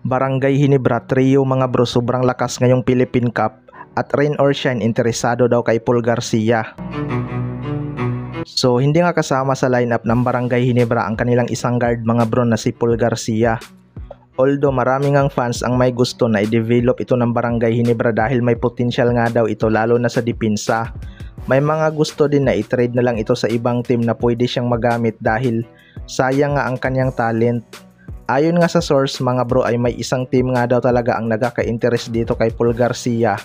Barangay Ginebra Trio mga bro, sobrang lakas ngayong Philippine Cup at rain or shine interesado daw kay Paul Garcia. So hindi nga kasama sa lineup ng Barangay Ginebra ang kanilang isang guard mga bro na si Paul Garcia. Although marami ngang fans ang may gusto na i-develop ito ng Barangay Ginebra dahil may potential nga daw ito lalo na sa depensa. May mga gusto din na i-trade na lang ito sa ibang team na pwede siyang magamit dahil sayang nga ang kanyang talent. Ayon nga sa source mga bro ay may isang team nga daw talaga ang nagkaka-interest dito kay Paul Garcia.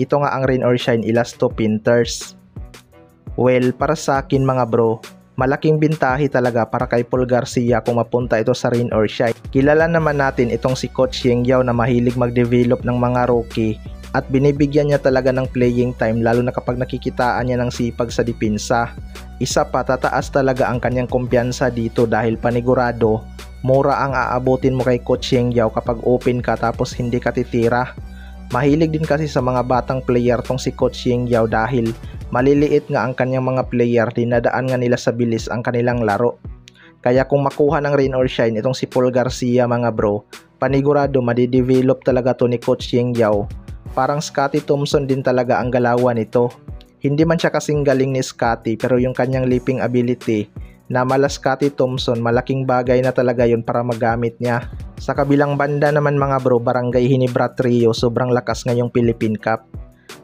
Ito nga ang rain or shine Elasto Painters. Well, para sa akin mga bro, malaking bintahi talaga para kay Paul Garcia kung mapunta ito sa rain or shine. Kilala naman natin itong si Coach Yeng Yao na mahilig mag-develop ng mga rookie at binibigyan niya talaga ng playing time lalo na kapag nakikitaan niya ng sipag sa depensa. Isa pa, tataas talaga ang kanyang kumpiyansa dito dahil panigurado mura ang aabutin mo kay Coach Yeng Yao kapag open ka tapos hindi ka titira. Mahilig din kasi sa mga batang player tong si Coach Yeng Yao dahil maliliit nga ang kanyang mga player, dinadaan nga nila sa bilis ang kanilang laro. Kaya kung makuha ng rain or shine itong si Paul Garcia mga bro, panigurado madidevelop talaga to ni Coach Yeng Yao. Parang Scottie Thompson din talaga ang galawan nito. Hindi man siya kasing galing ni Scottie pero yung kanyang leaping ability na mala Scottie Thompson, malaking bagay na talaga yun para magamit niya. Sa kabilang banda naman mga bro, Barangay Ginebra Trio, sobrang lakas ngayong Philippine Cup.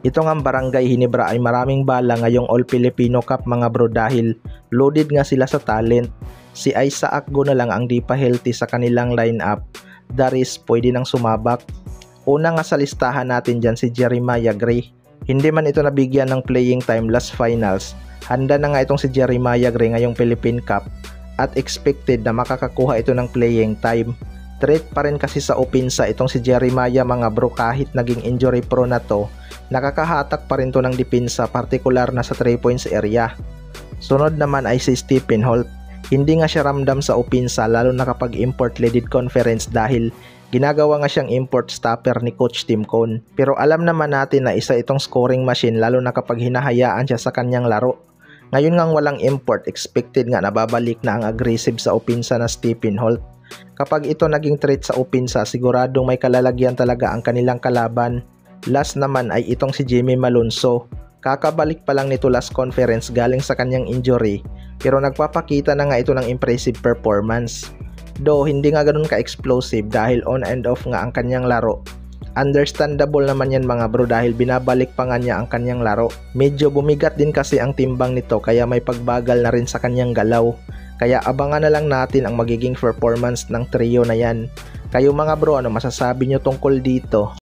Ito nga Barangay Ginebra ay maraming bala ngayong All Filipino Cup mga bro dahil loaded nga sila sa talent. Si Isaac Go na lang ang di pa healthy sa kanilang lineup. Daris pwede nang sumabak. Una nga sa listahan natin dyan si Jeremiah Gray. Hindi man ito nabigyan ng playing time last finals. Handa na nga itong si Jeremiah Gray ngayong Philippine Cup at expected na makakakuha ito ng playing time. Threat pa rin kasi sa opensa itong si Jeremiah mga bro kahit naging injury prone na to. Nakakahatak pa rin to ng depensa partikular na sa 3 points area. Sunod naman ay si Stephen Holt. Hindi nga siya ramdam sa opensa lalo na kapag import-leaded conference dahil ginagawa nga siyang import stopper ni Coach Tim Cone. Pero alam naman natin na isa itong scoring machine lalo na kapag hinahayaan siya sa kanyang laro. Ngayon ngang walang import, expected nga na babalik na ang aggressive sa opensa na Stephen Holt. Kapag ito naging threat sa opensa, siguradong may kalalagyan talaga ang kanilang kalaban. Last naman ay itong si Jimmy Malonzo. Kakabalik pa lang nito last conference galing sa kanyang injury, pero nagpapakita na nga ito ng impressive performance. Though hindi nga ganun ka-explosive dahil on and off nga ang kanyang laro. Understandable naman yan mga bro dahil binabalik pa nga niya ang kanyang laro. Medyo bumigat din kasi ang timbang nito kaya may pagbagal na rin sa kanyang galaw. Kaya abangan na lang natin ang magiging performance ng trio na yan. Kayo mga bro, ano masasabi nyo tungkol dito?